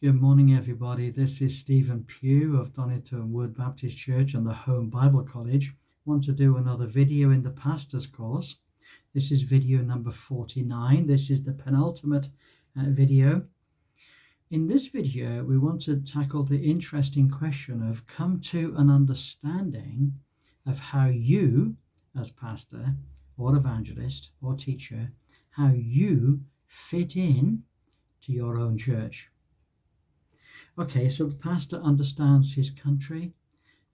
Good morning, everybody. This is Stephen Pugh of Donington Wood Baptist Church and the Home Bible College. I want to do another video in the Pastors Course. This is video number 49. This is the penultimate video. In this video, we want to tackle the interesting question of come to an understanding of how you, as pastor or evangelist or teacher, how you fit in to your own church. Okay, so the pastor understands his country,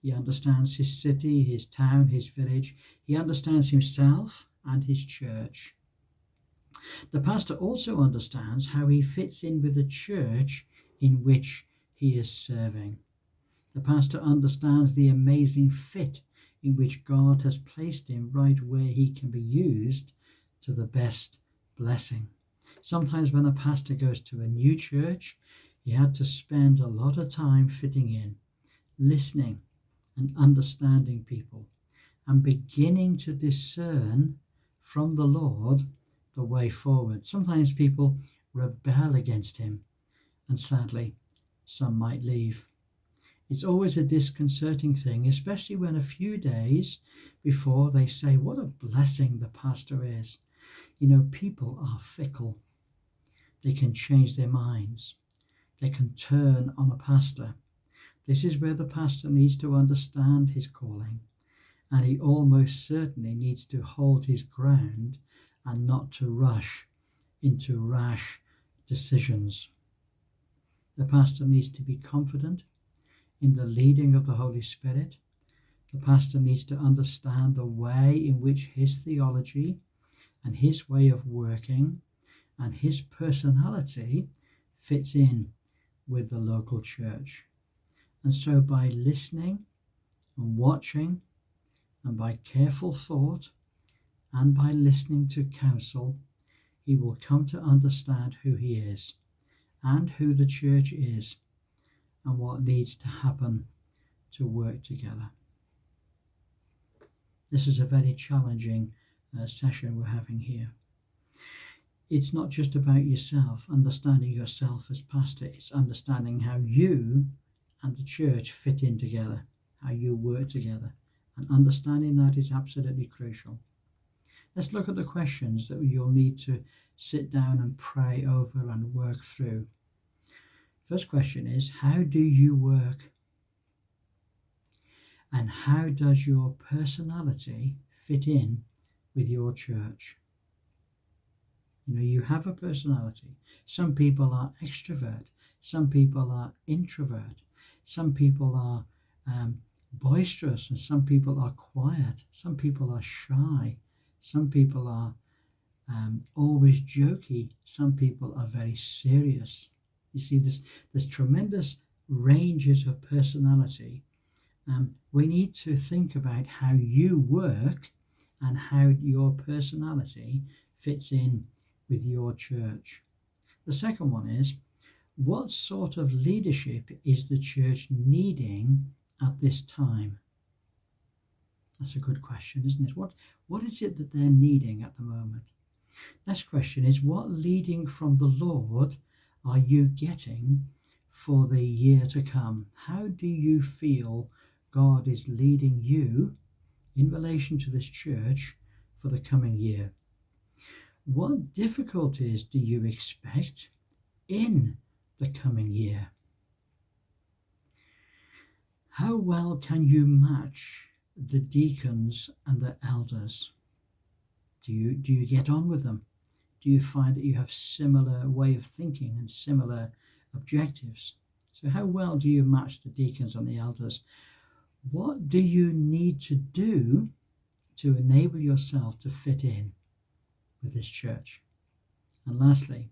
he understands his city, his town, his village, he understands himself and his church. The pastor also understands how he fits in with the church in which he is serving. The pastor understands the amazing fit in which God has placed him right where he can be used to the best blessing. Sometimes when a pastor goes to a new church, he had to spend a lot of time fitting in, listening and understanding people, and beginning to discern from the Lord the way forward. Sometimes people rebel against him, and sadly, some might leave. It's always a disconcerting thing, especially when a few days before they say, what a blessing the pastor is. You know, people are fickle. They can change their minds. They can turn on a pastor. This is where the pastor needs to understand his calling, and he almost certainly needs to hold his ground and not to rush into rash decisions. The pastor needs to be confident in the leading of the Holy Spirit. The pastor needs to understand the way in which his theology and his way of working and his personality fits in with the local church. And so by listening and watching and by careful thought and by listening to counsel, he will come to understand who he is and who the church is and what needs to happen to work together. This is a very challenging session we're having here. It's not just about yourself, understanding yourself as pastor. It's understanding how you and the church fit in together, how you work together. And understanding that is absolutely crucial. Let's look at the questions that you'll need to sit down and pray over and work through. First question is, how do you work? And how does your personality fit in with your church? You know, you have a personality. Some people are extrovert. Some people are introvert. Some people are boisterous, and some people are quiet. Some people are shy. Some people are always jokey. Some people are very serious. You see, there's tremendous ranges of personality. We need to think about how you work and how your personality fits in with your church. The second one is, what sort of leadership is the church needing at this time? That's a good question, isn't it? What is it that they're needing at the moment? Next question is, what leading from the Lord are you getting for the year to come? How do you feel God is leading you in relation to this church for the coming year? What difficulties do you expect in the coming year? How well can you match the deacons and the elders? Do you get on with them? Do you find that you have similar way of thinking and similar objectives? So how well do you match the deacons and the elders? What do you need to do to enable yourself to fit in with this church? And lastly,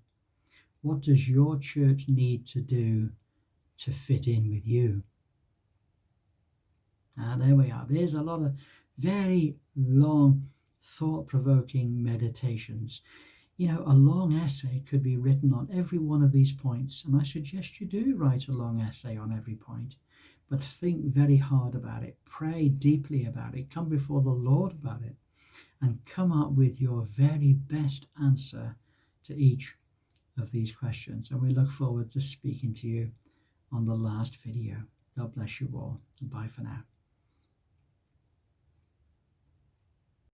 what does your church need to do to fit in with you? There we are. There's a lot of very long, thought-provoking meditations. You know, a long essay could be written on every one of these points, and I suggest you do write a long essay on every point, but think very hard about it, pray deeply about it, come before the Lord about it, and come up with your very best answer to each of these questions. And we look forward to speaking to you on the last video. God bless you all. And bye for now.